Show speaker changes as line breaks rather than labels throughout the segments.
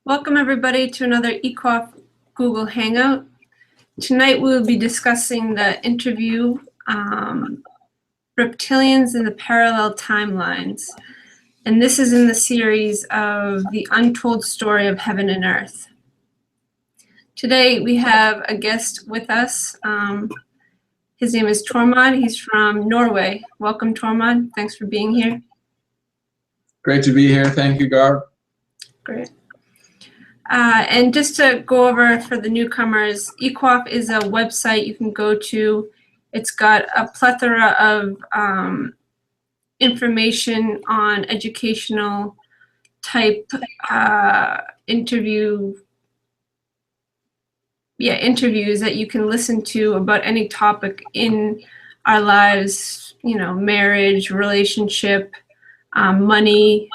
Welcome everybody to another Eqafe Google Hangout. Tonight we will be discussing the interview Reptilians in the Parallel Timelines. And this is in the series of The Untold Story of Heaven and Earth. Today we have a guest with us. His name is Tormod. He's from Norway. Welcome, Tormod. Thanks for being here.
Great to be here. Thank you, Gar.
Great. And just to go over for the newcomers, Eqafe is a website you can go to. It's got a plethora of information on educational type interviews that you can listen to about any topic in our lives, marriage, relationship, money,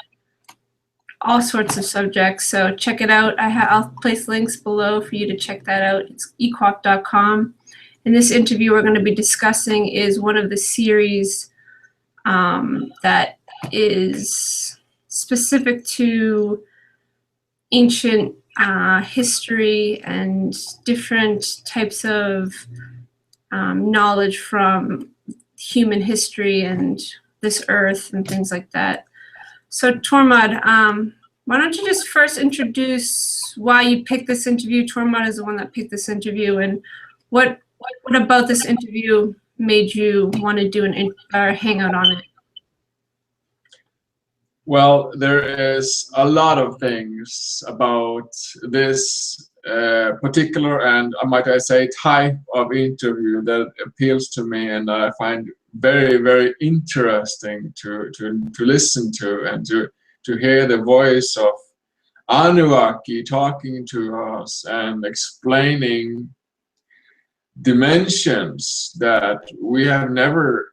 all sorts of subjects. So check it out. I'll place links below for you to check that out. It's eqafe.com. And this interview we're going to be discussing is one of the series that is specific to ancient history and different types of knowledge from human history and this earth and things like that. So Tormod, why don't you just first introduce why you picked this interview? Tormod is the one that picked this interview, and what about this interview made you want to do a hangout on it?
Well, there is a lot of things about this particular and, might I say, type of interview that appeals to me and that I find very, very interesting to listen to and to hear the voice of Anunnaki talking to us and explaining dimensions that we have never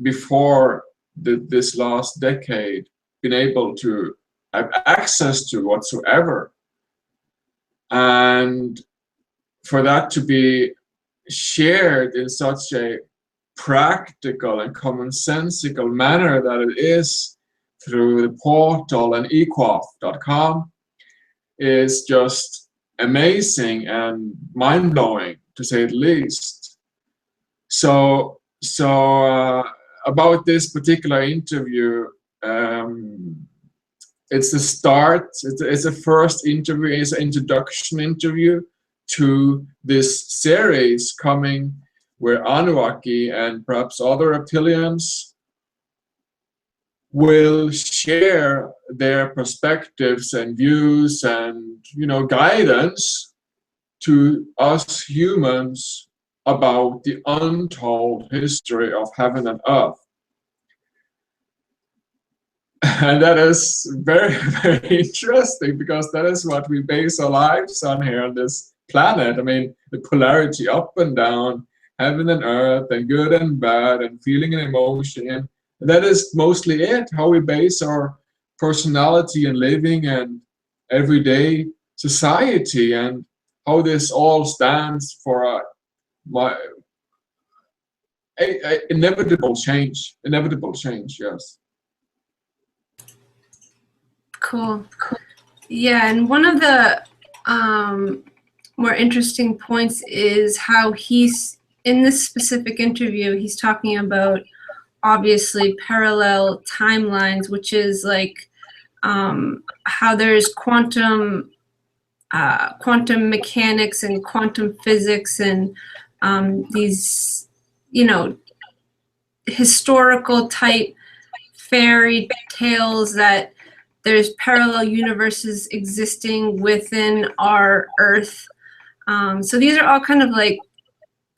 before this last decade been able to have access to whatsoever. And for that to be shared in such a practical and commonsensical manner that it is through the portal and eqafe.com is just amazing and mind-blowing, to say the least. So about this particular interview, it's the start, it's a first interview, it's an introduction interview to this series coming where Anunnaki and perhaps other reptilians will share their perspectives and views and guidance to us humans about the untold history of heaven and earth. And that is very, very interesting, because that is what we base our lives on here on this planet. I mean, the polarity up and down, heaven and earth, and good and bad, and feeling and emotion. And that is mostly it, how we base our personality and living and everyday society, and how this all stands for inevitable change. Inevitable change, yes.
Cool. Yeah, and one of the more interesting points is how he's, in this specific interview, he's talking about obviously parallel timelines, which is like how there's quantum mechanics and quantum physics and these, historical type fairy tales that there's parallel universes existing within our Earth. So these are all kind of like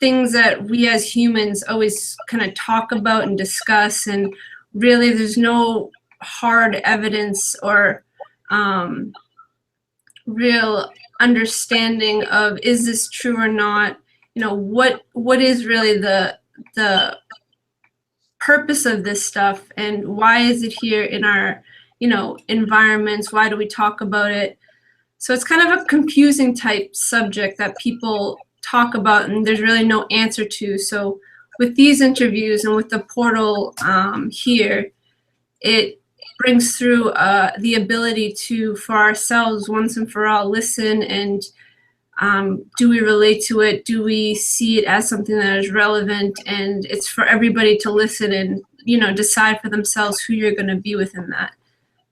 things that we as humans always kind of talk about and discuss, and really there's no hard evidence or real understanding of, is this true or not? What is really the purpose of this stuff, and why is it here in our environments? Why do we talk about it? So it's kind of a confusing type subject that people talk about and there's really no answer to. So with these interviews and with the portal here, it brings through the ability to, for ourselves, once and for all, listen and do we relate to it? Do we see it as something that is relevant? And it's for everybody to listen and, you know, decide for themselves who you're going to be within that.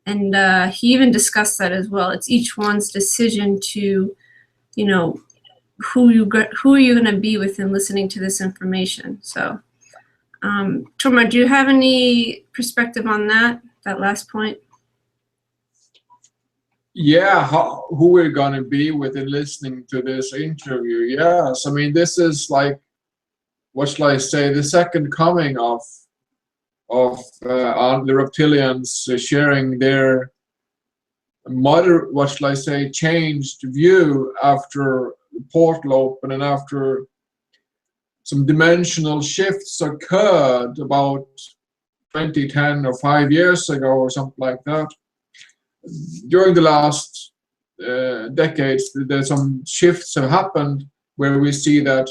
And he even discussed that as well. It's each one's decision to, you know, who are you going to be within listening to this information. So, Tormod, do you have any perspective on that last point?
Yeah, who we're gonna be within listening to this interview. Yes, I mean, this is like, what shall I say, the second coming of the Reptilians sharing their what shall I say, changed view after the portal open and after some dimensional shifts occurred about 2010 or 5 years ago or something like that. During the last decades, there's some shifts have happened where we see that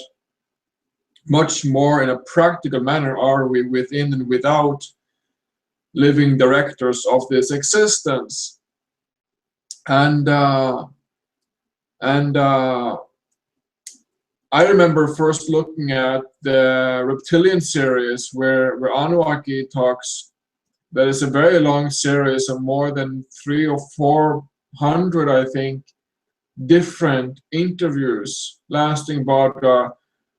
much more in a practical manner are we within and without living directors of this existence. And I remember first looking at the Reptilian series where Anunnaki talks. That is a very long series of more than 300 or 400, I think, different interviews lasting about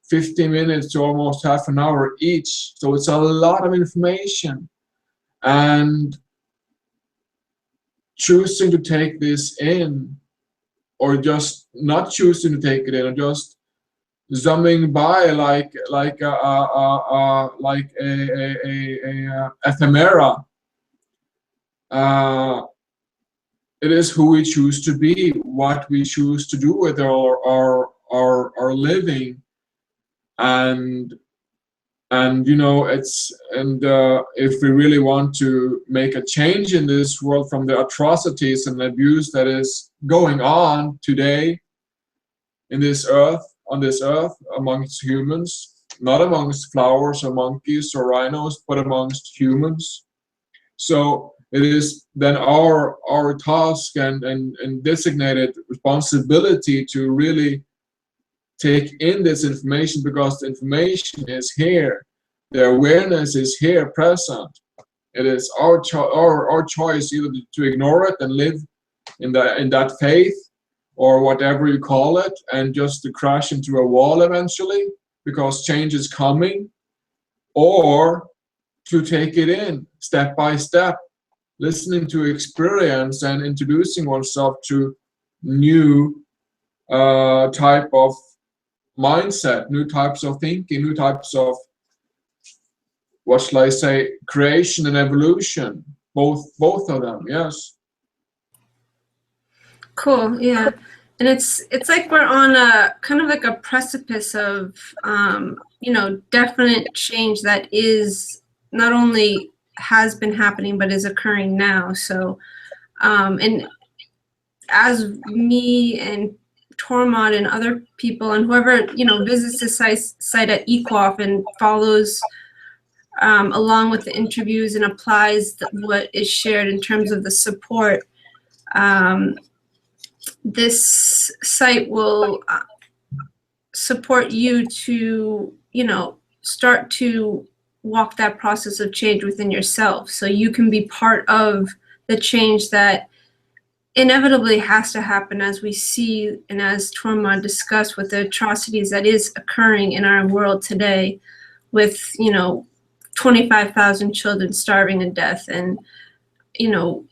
15 minutes to almost half an hour each. So it's a lot of information. And choosing to take this in, or just not choosing to take it in, or just zooming by like a ephemera. It is who we choose to be, what we choose to do with our living, and you know, if we really want to make a change in this world from the atrocities and abuse that is going on today in this earth, on this earth, amongst humans, not amongst flowers or monkeys or rhinos, but amongst humans. So it is then our task and designated responsibility to really take in this information, because the information is here, the awareness is here, present. It is our choice either to ignore it and live in that faith, or whatever you call it, and just to crash into a wall eventually because change is coming, or to take it in step by step, listening to experience and introducing oneself to new type of mindset, new types of thinking, new types of, what shall I say, creation and evolution, both of them. Yes.
Cool. Yeah. And it's like we're on a kind of like a precipice of you know, definite change that is not only has been happening but is occurring now. So and as me and Tormod and other people and whoever, you know, visits the site at Eqafe and follows along with the interviews and applies what is shared in terms of the support, this site will support you to, you know, start to walk that process of change within yourself, so you can be part of the change that inevitably has to happen, as we see and as Tormod discussed, with the atrocities that is occurring in our world today, with, you know, 25,000 children starving to death, and, you know,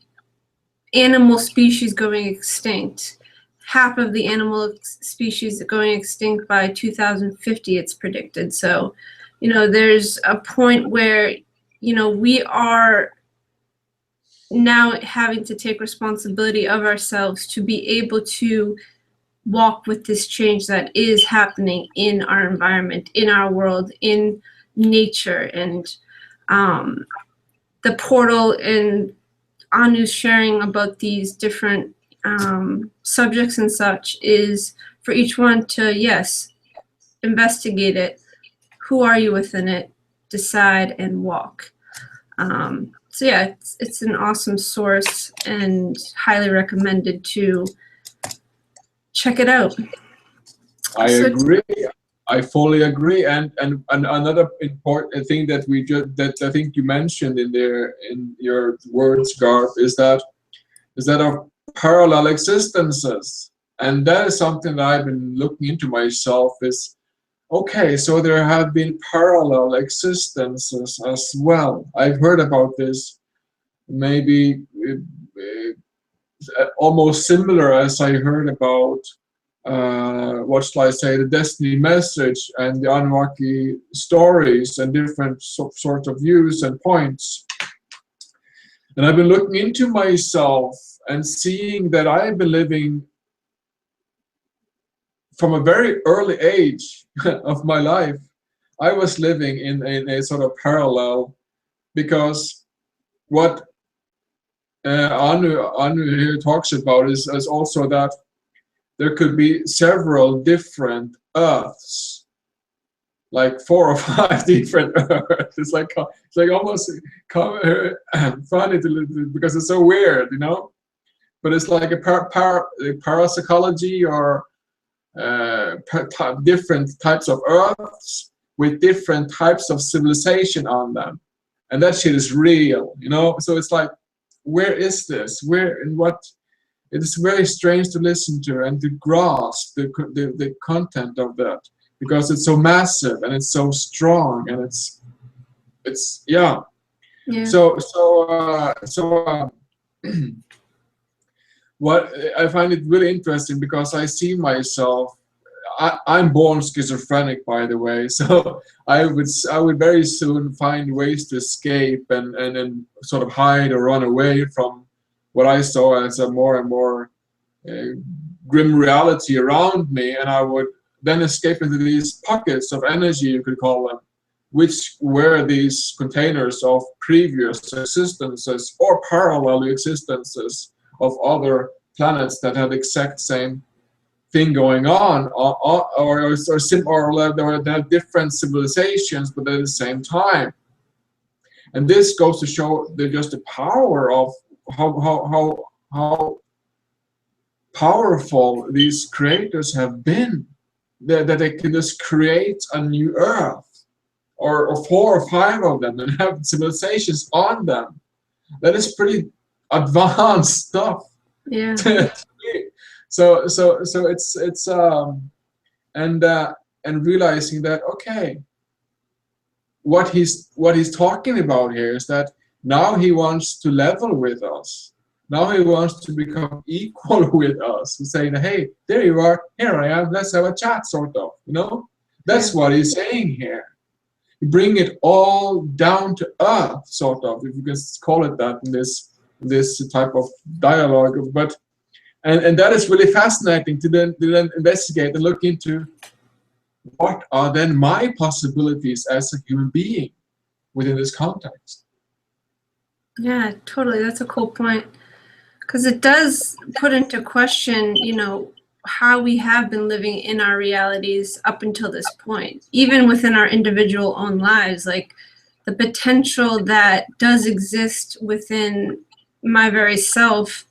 animal species going extinct. Half of the animal species going extinct by 2050, it's predicted. So, you know, there's a point where, you know, we are now having to take responsibility of ourselves to be able to walk with this change that is happening in our environment, in our world, in nature. And the portal and Anu's sharing about these different subjects and such is for each one to, yes, investigate it. Who are you within it? Decide and walk. So yeah, it's an awesome source and highly recommended to check it out.
I
So
agree. I fully agree. And another important thing that that I think you mentioned in there in your words, Garth, is that of parallel existences. And that is something that I've been looking into myself is, okay, so there have been parallel existences as well. I've heard about this, maybe almost similar as I heard about, what shall I say, the Destiny Message and the Anunnaki stories and different sorts of views and points. And I've been looking into myself and seeing that I've been living from a very early age of my life. I was living in a sort of parallel, because what Anu here talks about is also that there could be several different Earths, like 4 or 5 different Earths. It's like almost funny because it's so weird, you know. But it's like a parapsychology or different types of Earths with different types of civilization on them, and that shit is real, you know. So it's like, where is this? Where and what? It is very strange to listen to and to grasp the content of that, because it's so massive and it's so strong and it's yeah. So what I find it really interesting, because I see myself. I'm born schizophrenic, by the way, so I would very soon find ways to escape and sort of hide or run away from what I saw as a more and more grim reality around me, and I would then escape into these pockets of energy, you could call them, which were these containers of previous existences or parallel existences of other planets that had exact same thing going on, or they have different civilizations, but at the same time. And this goes to show just the power of how powerful these creators have been, that they can just create a new Earth, or 4 or 5 of them, and have civilizations on them. That is pretty advanced stuff.
Yeah.
So it's and realizing that, okay, what he's talking about here is that now he wants to level with us. Now he wants to become equal with us, and saying, hey, there you are, here I am, let's have a chat, sort of, you know. That's what he's saying here. Bring it all down to earth, sort of, if you can call it that, in this type of dialogue. But and that is really fascinating to then investigate and look into, what are then my possibilities as a human being within this context.
Yeah, totally. That's a cool point, because it does put into question, you know, how we have been living in our realities up until this point, even within our individual own lives. Like, the potential that does exist within my very self.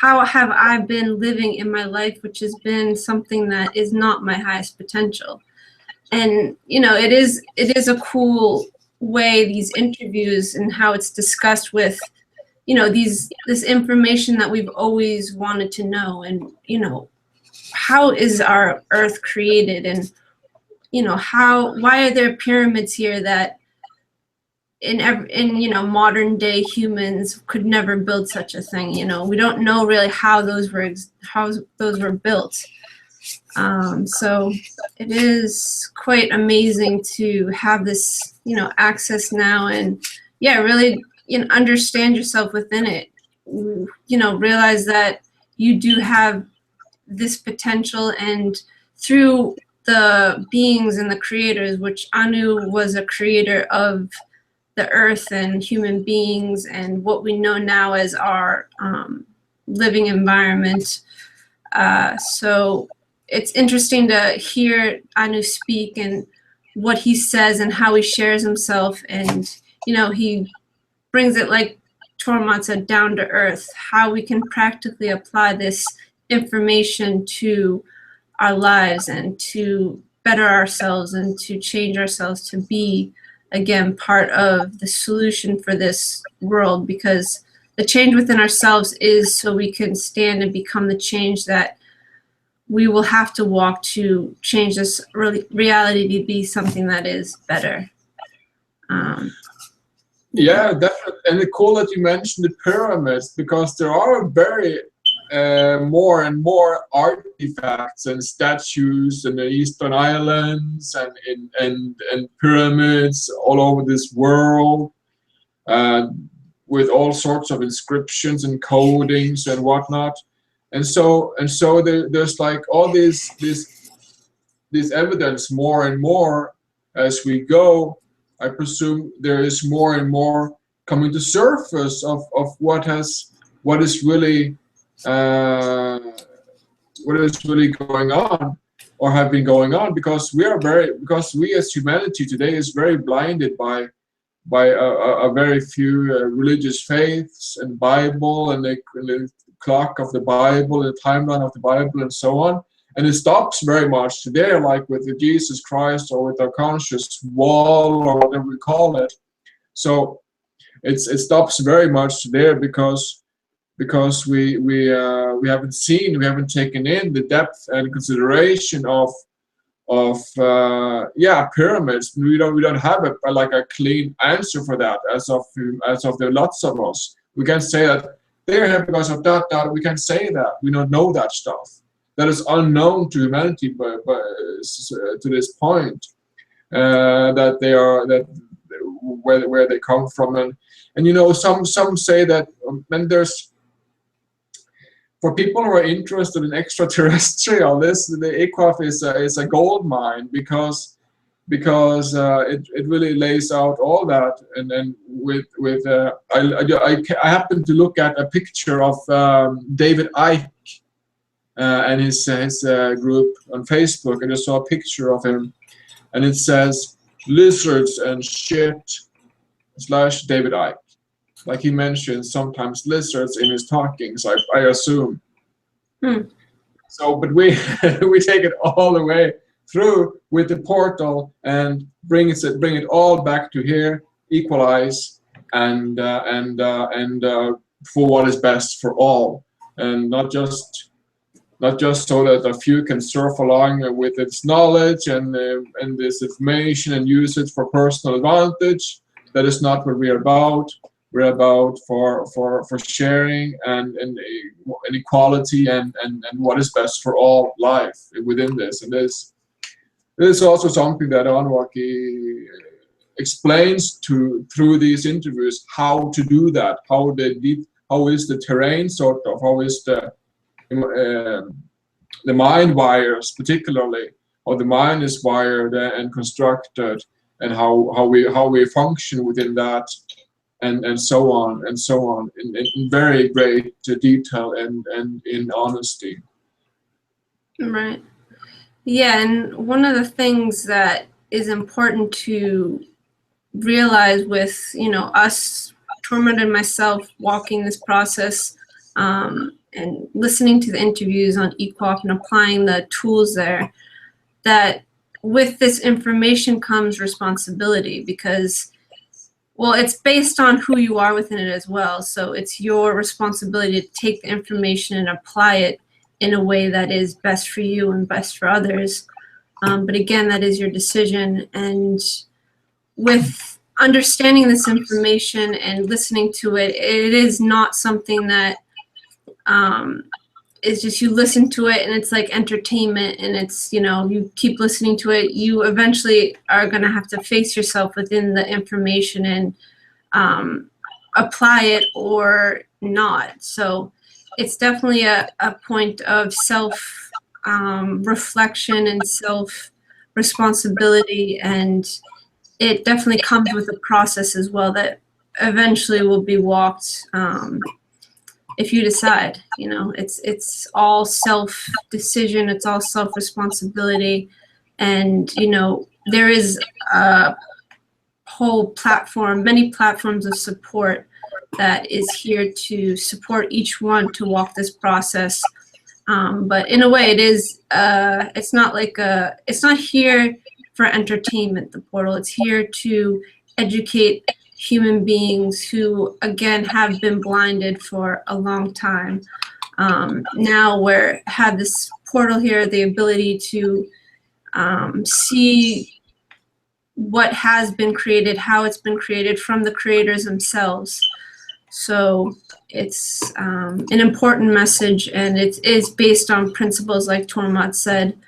How have I been living in my life, which has been something that is not my highest potential? And, you know, it is a cool way, these interviews and how it's discussed with, you know, this information that we've always wanted to know. And, you know, how is our Earth created? And, you know, why are there pyramids here that in you know, modern day humans could never build such a thing? You know, we don't know really how those were built. So it is quite amazing to have this, you know, access now, and yeah, really, you know, understand yourself within it. You know, realize that you do have this potential, and through the beings and the creators, which Anu was a creator of the earth and human beings and what we know now as our living environment. So it's interesting to hear Anu speak and what he says and how he shares himself. And, you know, he brings it, like Tormod said, down to earth, how we can practically apply this information to our lives and to better ourselves and to change ourselves to be, again, part of the solution for this world, because the change within ourselves is so we can stand and become the change that we will have to walk to change this reality to be something that is better.
Yeah, definitely. And it's cool that you mentioned the pyramids, because there are very more and more artifacts and statues in the Eastern Islands and pyramids all over this world, with all sorts of inscriptions and codings and whatnot. And so there's like all this evidence more and more as we go. I presume there is more and more coming to surface of what is really going on or have been going on, because we as humanity today is very blinded by a very few religious faiths and Bible and the clock of the Bible, the timeline of the Bible, and so on. And it stops very much there, like with the Jesus Christ or with our conscious wall or whatever we call it. So it stops very much there because we haven't taken in the depth and consideration of pyramids. We don't have a clean answer for that as of the lots of us. We can say that they're here because of that. We can say that we don't know that stuff. That is unknown to humanity, but to this point, that they are where they come from, and some say that, and there's, for people who are interested in extraterrestrial, the Eqafe is a gold mine, because it really lays out all that, and then I happened to look at a picture of David Icke and his group on Facebook, and I saw a picture of him, and it says lizards and shit / David Icke. Like he mentions sometimes lizards in his talkings, I assume. So, but we we take it all the way through with the portal and bring it all back to here, equalize, and for what is best for all, and not just so that a few can surf along with its knowledge and this information and use it for personal advantage. That is not what we're about. We're about for sharing and equality and what is best for all life within this. And this is also something that Anwaki explains through these interviews, how to do that, how is the terrain sort of, how is the mind wires, particularly, how the mind is wired and constructed, and how we function within that, and so on in very great detail and in honesty.
Right. Yeah, and one of the things that is important to realize with us, Tormod and myself, walking this process, and listening to the interviews on Eqafe and applying the tools there, that with this information comes responsibility, because, well, it's based on who you are within it as well. So it's your responsibility to take the information and apply it in a way that is best for you and best for others. But again, that is your decision. And with understanding this information and listening to it, it is not something that it's just you listen to it and it's like entertainment, and it's, you keep listening to it. You eventually are going to have to face yourself within the information and apply it or not. So it's definitely a point of self reflection and self responsibility, and it definitely comes with a process as well that eventually will be walked. If you decide, it's all self-decision, it's all self-responsibility, and there is a whole platform, many platforms of support that is here to support each one to walk this process. But in a way, it is. It's not like it's not here for entertainment. The portal. It's here to educate human beings who, again, have been blinded for a long time. Now we have this portal here, the ability to see what has been created, how it's been created from the creators themselves. So it's an important message, and it is based on principles like Tormod said,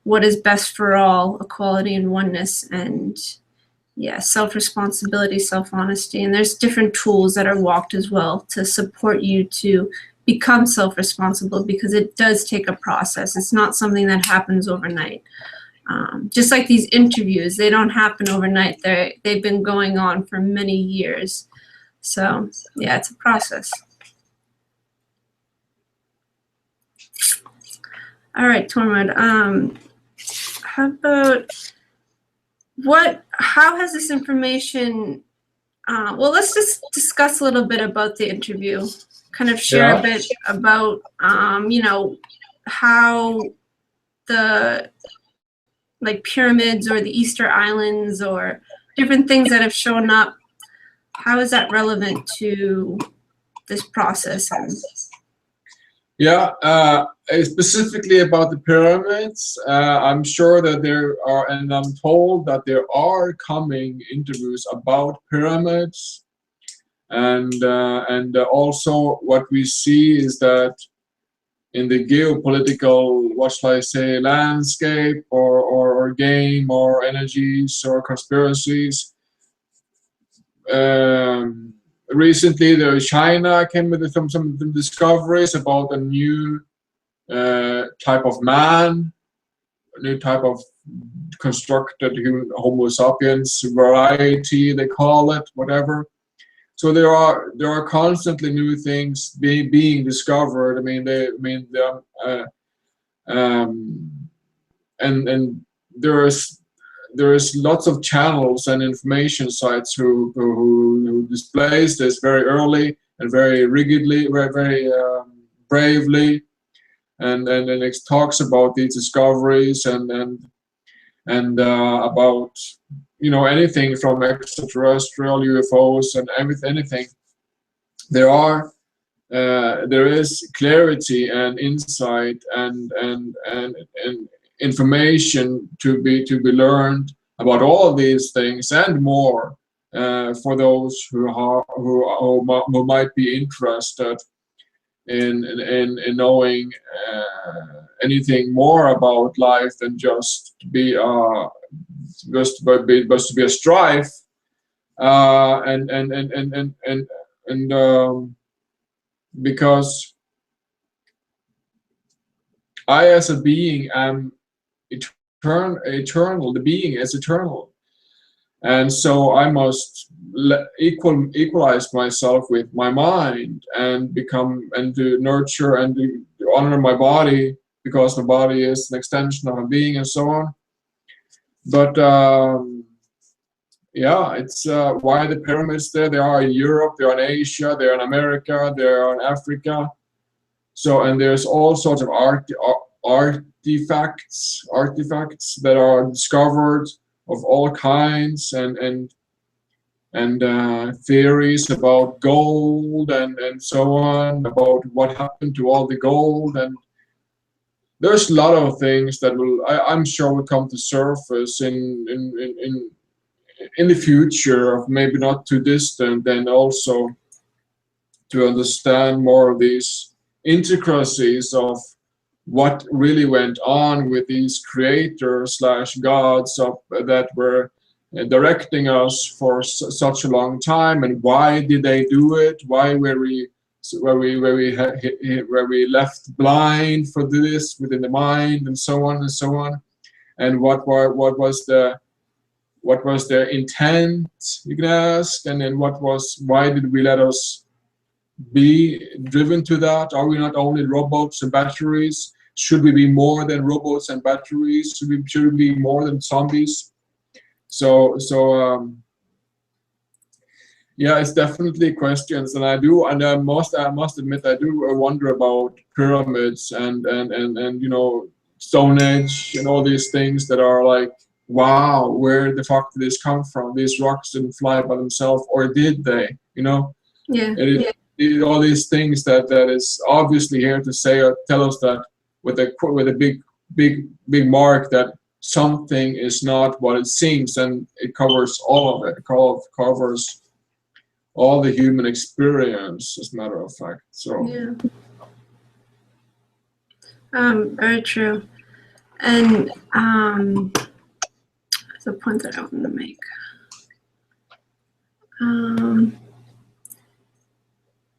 what is best for all, equality and oneness, and yeah, self-responsibility, self-honesty. And there's different tools that are walked as well to support you to become self-responsible, because it does take a process. It's not something that happens overnight. Just like these interviews, they don't happen overnight. They've been going on for many years. So yeah, it's a process. All right, Tormod. How about how has this information? Well, let's just discuss a little bit about the interview. Kind of share a bit about you know, how the like pyramids or the Easter Islands or different things that have shown up. How is that relevant to this process?
Yeah, specifically about the pyramids, I'm sure that there are, and I'm told that there are coming interviews about pyramids, and also what we see is that in the geopolitical, what shall I say, landscape or game or energies or conspiracies. Recently, China came with some discoveries about a new type of man, a new type of constructed human Homo sapiens variety, they call it, whatever. So there are constantly new things being discovered. I mean, and there is lots of channels and information sites who displays this very early and very rigidly, very bravely, and it talks about these discoveries and about, you know, anything from extraterrestrial UFOs and anything. There is clarity and insight and information to be learned about all of these things and more for those who might be interested in knowing anything more about life than just to be a strife, because I as a being am eternal. The being is eternal, and so I must equalize myself with my mind and to nurture and to honor my body, because my body is an extension of my being and so on. But yeah, it's why the pyramids there? They are in Europe, they are in Asia, they are in America, they are in Africa. So, and there's all sorts of artifacts that are discovered of all kinds, and theories about gold and so on, about what happened to all the gold, and there's a lot of things that I'm sure will come to surface in the future, maybe not too distant, and also to understand more of these intricacies of what really went on with these creators / gods that were directing us for such a long time, and why did they do it? Why were we left blind for this within the mind, and so on and so on, and what was their intent, you can ask, and then why did we let us be driven to that? Are we not only robots and batteries? Should we be more than robots and batteries? Should we be more than zombies? So Yeah, it's definitely questions, and I must admit, I do wonder about pyramids and you know, Stone Age and all these things that are like, wow, where the fuck did this come from? These rocks didn't fly by themselves, or did they? You know,
Yeah.
all these things that is obviously here to say or tell us that with a big mark that something is not what it seems, and it covers all of it. It covers all the human experience, as a matter of fact. So
Yeah. Very true. And that's a point that I want to make.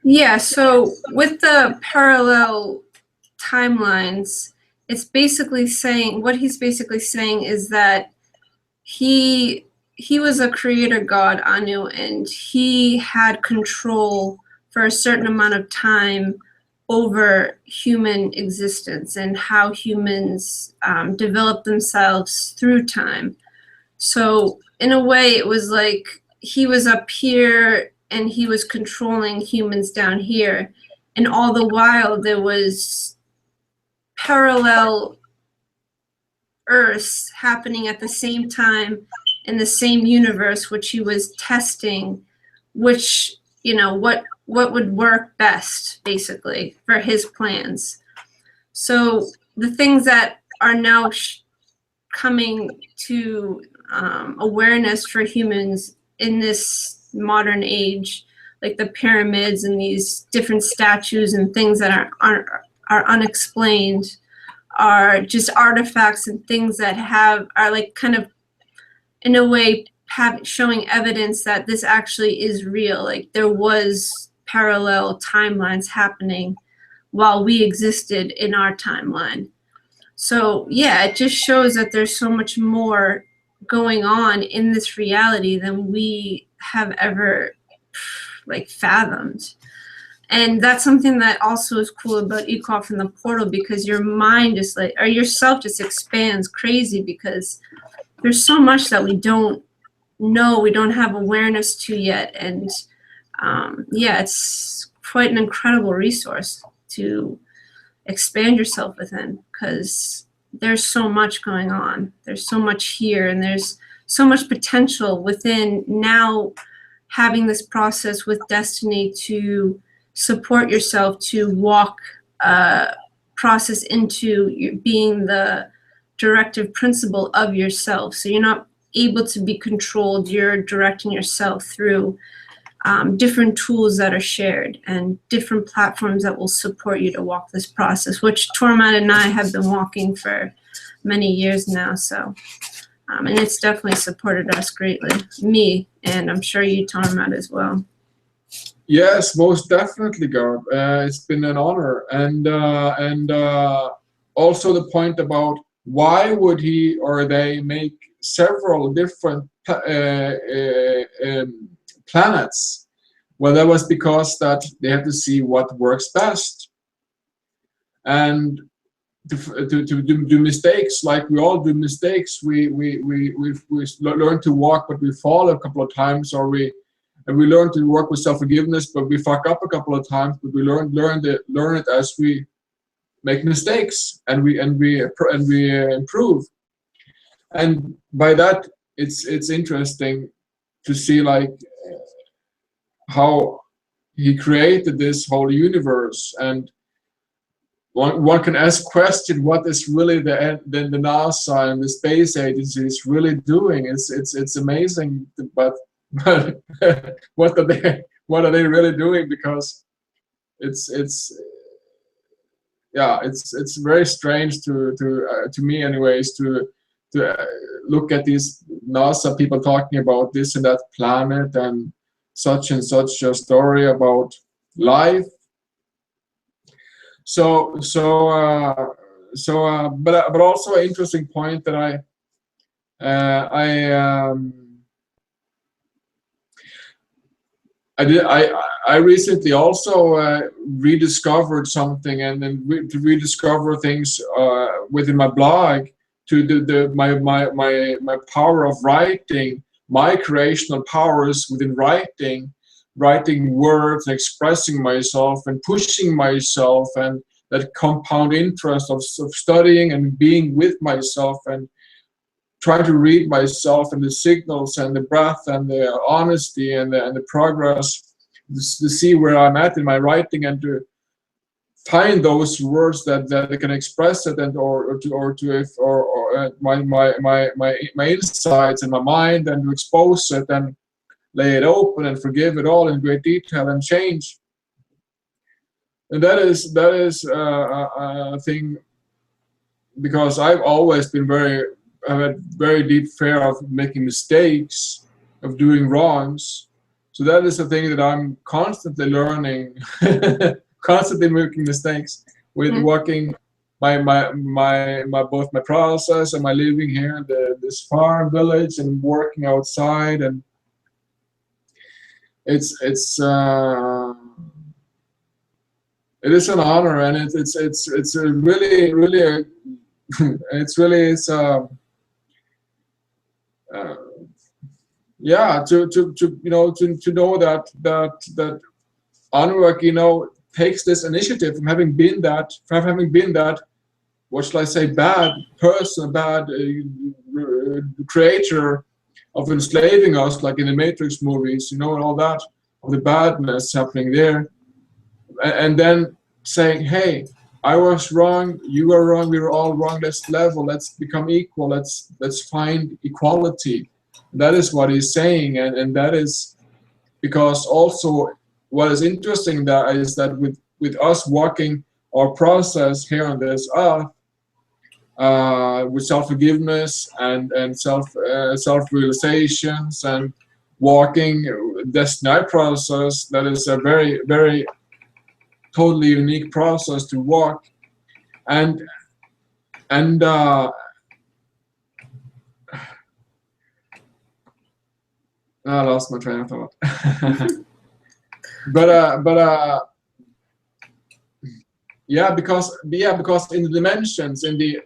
Yeah, so with the parallel timelines, it's basically saying, what he's basically saying is that he was a creator god, Anu, and he had control for a certain amount of time over human existence and how humans develop themselves through time. So in a way, it was like he was up here and he was controlling humans down here. And all the while, there was parallel Earths happening at the same time in the same universe, which he was testing, which, you know, what would work best, basically, for his plans. So the things that are now coming to awareness for humans in this modern age, like the pyramids and these different statues and things that are unexplained, are just artifacts and things that are like kind of, in a way, showing evidence that this actually is real. Like there was parallel timelines happening while we existed in our timeline. So yeah, it just shows that there's so much more going on in this reality than we have ever like fathomed. And that's something that also is cool about Eqafe and the portal, because your mind just like, or yourself just expands crazy, because there's so much that we don't know, we don't have awareness to yet. And yeah, it's quite an incredible resource to expand yourself within, because there's so much going on. There's so much here, and there's so much potential within now having this process with destiny to support yourself to walk process into being the directive principle of yourself. So you're not able to be controlled, you're directing yourself through different tools that are shared and different platforms that will support you to walk this process, which Tormod and I have been walking for many years now. So, and it's definitely supported us greatly, me, and I'm sure you, Tormod, as well.
yes, most definitely, Garb. It's been an honor, and also the point about why would he or they make several different planets? Well, that was because that they had to see what works best, and to do mistakes, like we all do mistakes. We learn to walk, but we fall a couple of times, or we learn to work with self-forgiveness, but we fuck up a couple of times. But we learn it as we make mistakes, and we improve. And by that, it's interesting to see like how he created this whole universe. And one can ask question: what is really the NASA and the space agency is really doing? It's amazing, but what are they really doing? Because it's very strange to me, anyways, to look at these NASA people talking about this and that planet and such a story about life. But also an interesting point that I recently also rediscovered something, and then to rediscover things within my blog, to my power of writing, my creational powers within writing, writing words, expressing myself and pushing myself, and that compound interest of studying and being with myself and trying to read myself and the signals and the breath and the honesty and the progress, to see where I'm at in my writing and to find those words that can express it, and or my insights and my mind, and to expose it and lay it open and forgive it all in great detail and change. And that is a thing, because I've always been I've had very deep fear of making mistakes, of doing wrongs. So that is a thing that I'm constantly learning, constantly making mistakes with walking both my process and my living here in this farm village and working outside, and it is an honor, and it's a really yeah, to know that Anurag, takes this initiative from having been that, what shall I say, bad person, bad creator of enslaving us, like in the Matrix movies, and all that, of the badness happening there, and then saying, hey, I was wrong, you were wrong, we were all wrong, let's level, let's become equal, let's find equality. That is what he's saying, and that is because also what is interesting that is that with us walking our process here on this earth, with self-forgiveness and self-realizations and walking destiny process, that is a very, very totally unique process to walk. And I lost my train of thought. because in the dimensions, in the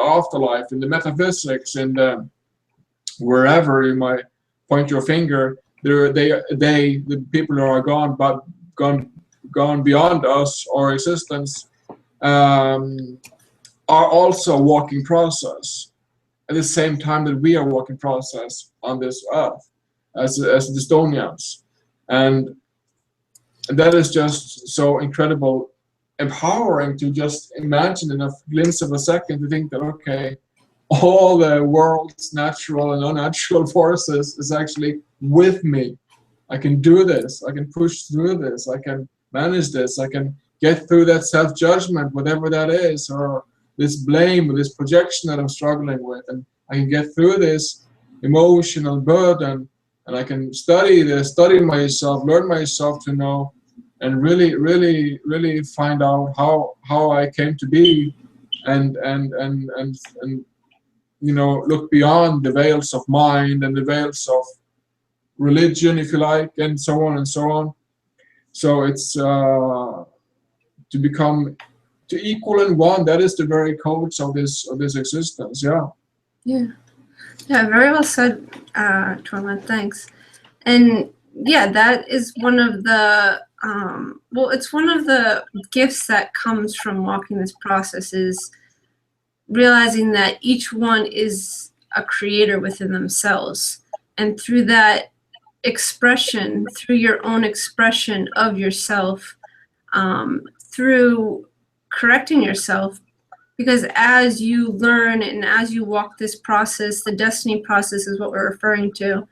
afterlife, in the metaphysics, in the wherever you might point your finger, the people who are gone beyond us or existence, are also walking process at the same time that we are walking process on this earth as the Estonians, and that is just so incredible, empowering to just imagine in a glimpse of a second, to think that, okay, all the world's natural and unnatural forces is actually with me. I can do this, I can push through this, I can manage this, I can get through that self-judgment, whatever that is, or this blame, or this projection that I'm struggling with, and I can get through this emotional burden, and I can study myself, learn myself to know, and really find out how I came to be, and look beyond the veils of mind and the veils of religion, if you like, and so on and so on. So it's to equal and one. That is the very codes of this existence.
Yeah, very well said, Tormod. Thanks. And yeah, that is one of the it's one of the gifts that comes from walking this process, is realizing that each one is a creator within themselves, and through that expression, through your own expression of yourself, through correcting yourself, because as you learn and as you walk this process, the destiny process is what we're referring to,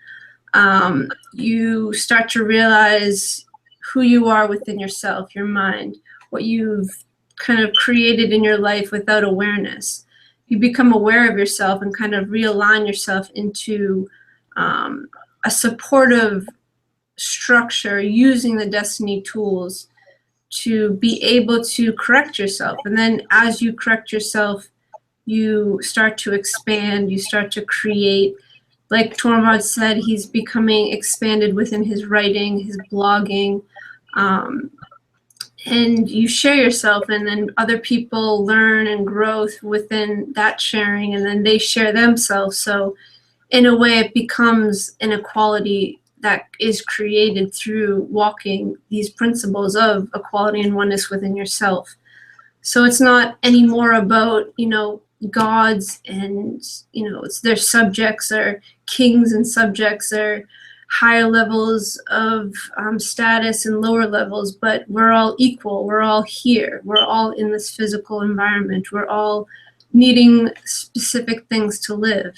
you start to realize who you are within yourself, your mind, what you've kind of created in your life without awareness. You become aware of yourself and kind of realign yourself into a supportive structure, using the destiny tools to be able to correct yourself. And then as you correct yourself, you start to expand, you start to create. Like Tormod said, he's becoming expanded within his writing, his blogging, and you share yourself, and then other people learn and grow within that sharing, and then they share themselves. So in a way, it becomes an equality that is created through walking these principles of equality and oneness within yourself. So it's not anymore about, gods and, it's their subjects or kings and subjects or higher levels of status and lower levels, but we're all equal. We're all here. We're all in this physical environment. We're all needing specific things to live.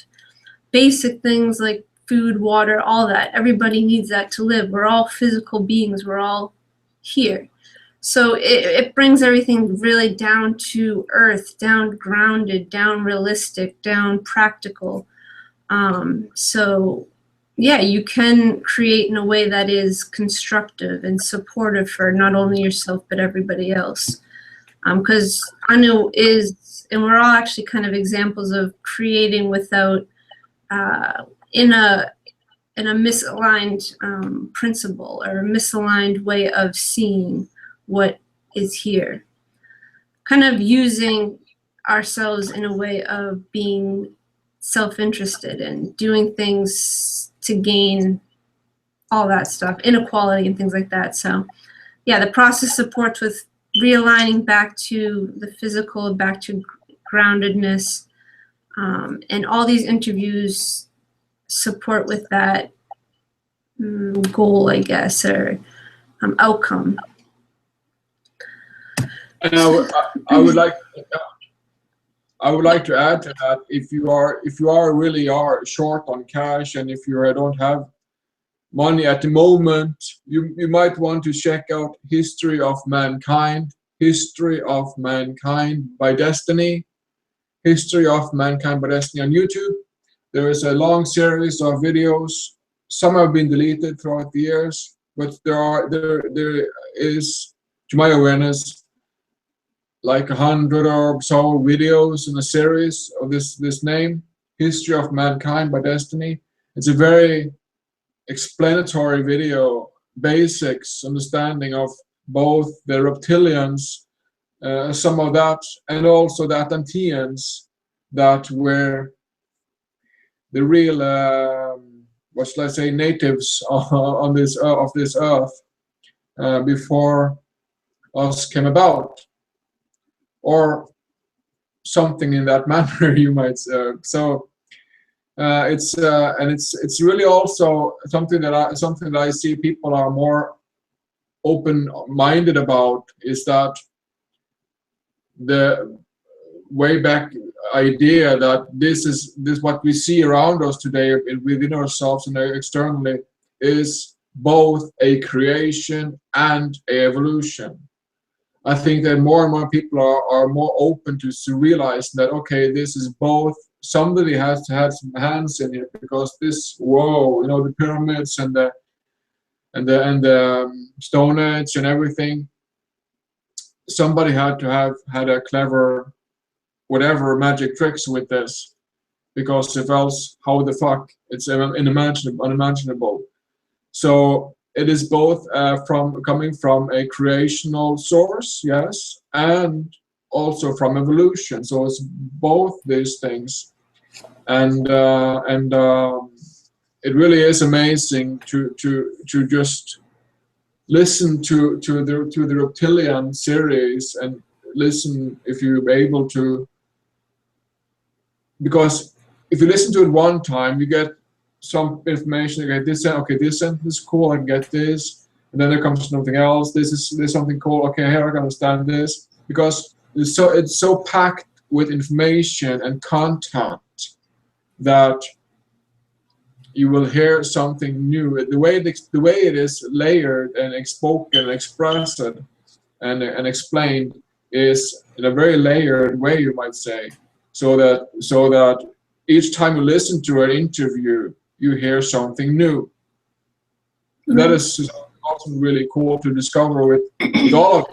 Basic things like food, water, all that. Everybody needs that to live. We're all physical beings. We're all here. So it brings everything really down to earth, down grounded, down realistic, down practical. So yeah, you can create in a way that is constructive and supportive for not only yourself, but everybody else. Because Anu is, and we're all actually kind of examples of creating without, in a misaligned principle or a misaligned way of seeing what is here. Kind of using ourselves in a way of being self-interested and doing things to gain all that stuff, inequality and things like that. So yeah, the process supports with realigning back to the physical, back to groundedness, and all these interviews support with that goal, I guess, or outcome.
And I would like to add to that, if you really are short on cash, and if you don't have money at the moment, you might want to check out History of Mankind by Destiny. History of Mankind by Destiny on YouTube. There is a long series of videos. Some have been deleted throughout the years, but there is, to my awareness, like 100 or so videos in a series of this name, History of Mankind by Destiny. It's a very explanatory video, basics, understanding of both the reptilians, some of that, and also the Atlanteans that were the real, what shall I say, natives on this of this earth before us came about, or something in that manner, you might say. So it's really also something that I see people are more open-minded about, is that the way back idea that this what we see around us today within ourselves and externally is both a creation and a evolution. I think that more and more people are more open to realize that, okay, this is both. Somebody has to have some hands in it, because this, whoa, the pyramids and the Stone Age and everything. Somebody had to have had a clever, whatever magic tricks with this, because if else, how the fuck? It's unimaginable. So it is both coming from a creational source, yes, and also from evolution. So it's both these things, and it really is amazing to just listen to the Reptilian series, and listen if you're able to, because if you listen to it one time, you get some information. You get this, okay, this sentence is cool, I can get this, and then there comes something else. There's something cool. Okay, here I can understand this, because it's so packed with information and content that you will hear something new. The way it is layered and spoken and expressed and explained is in a very layered way, you might say, so that each time you listen to an interview, you hear something new. Mm-hmm. That is also really cool to discover with all of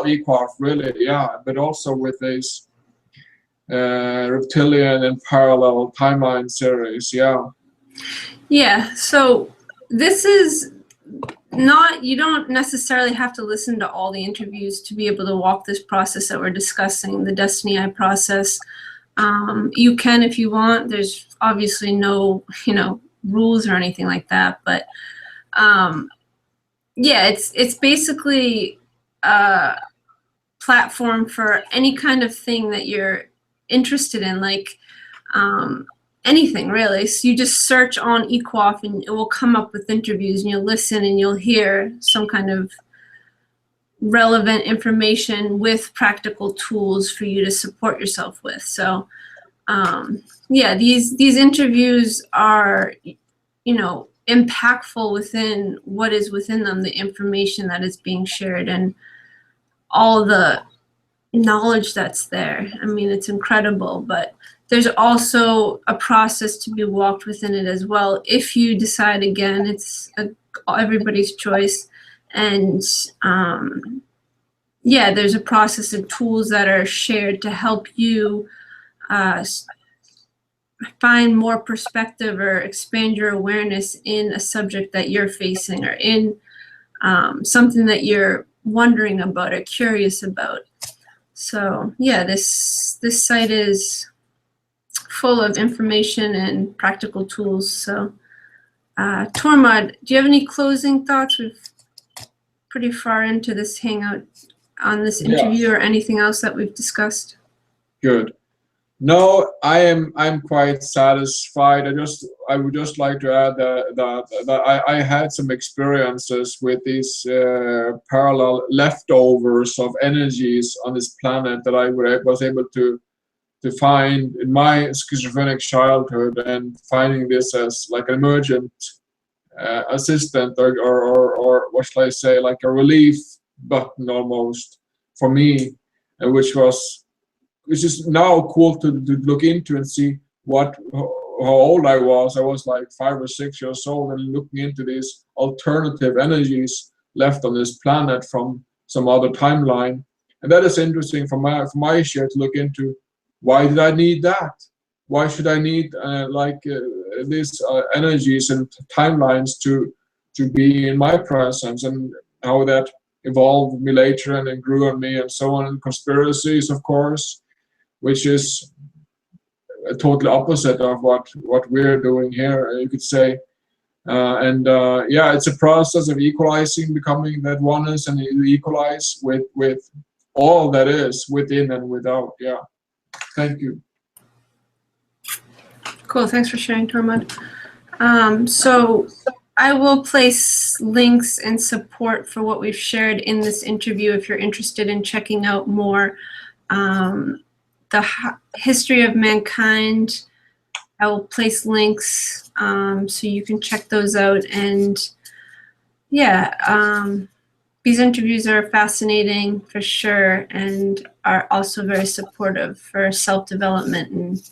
Eqafe, really, yeah, but also with this Reptilian and parallel timeline series, yeah.
Yeah, so this is not, you don't necessarily have to listen to all the interviews to be able to walk this process that we're discussing, the Destiny Eye process. You can, if you want. There's obviously no, rules or anything like that, but Yeah, it's basically a platform for any kind of thing that you're interested in, like anything really. So you just search on Eqafe and it will come up with interviews, and you'll listen and you'll hear some kind of relevant information with practical tools for you to support yourself with. So yeah, these interviews are, you know, impactful within what is within them, the information that is being shared and all the knowledge that's there. I mean, it's incredible, but there's also a process to be walked within it as well. If you decide, again, it's everybody's choice. And yeah, there's a process and tools that are shared to help you find more perspective or expand your awareness in a subject that you're facing, or in something that you're wondering about or curious about. So yeah, this site is full of information and practical tools. So Tormod, do you have any closing thoughts? We're pretty far into this Hangout on this interview, or anything else that we've discussed.
Good. No, I'm quite satisfied. I would just like to add that I had some experiences with these parallel leftovers of energies on this planet that I was able to find in my schizophrenic childhood, and finding this as like an emergent assistant, or what shall I say, like a relief button almost for me, which is now cool to look into and see how old I was. I was like 5 or 6 years old, and looking into these alternative energies left on this planet from some other timeline. And that is interesting for my share to look into. Why did I need that? Why should I need these energies and timelines to be in my presence, and how that evolved me later and then grew on me and so on. And conspiracies, of course, which is a total opposite of what we're doing here, you could say. Yeah, it's a process of equalizing, becoming that oneness, and you equalize with all that is within and without. Yeah. Thank you.
Cool. Thanks for sharing, Tormod. So I will place links and support for what we've shared in this interview if you're interested in checking out more. The history of mankind, I will place links so you can check those out. And yeah, these interviews are fascinating for sure, and are also very supportive for self-development and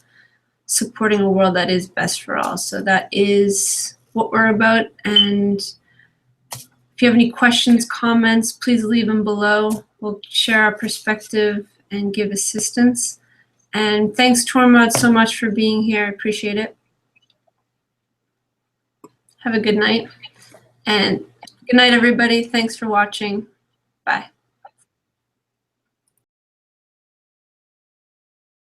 supporting a world that is best for all. So that is what we're about. And if you have any questions, comments, please leave them below. We'll share our perspective and give assistance. And thanks, Tormod, so much for being here. I appreciate it. Have a good night. And good night, everybody. Thanks for watching. Bye.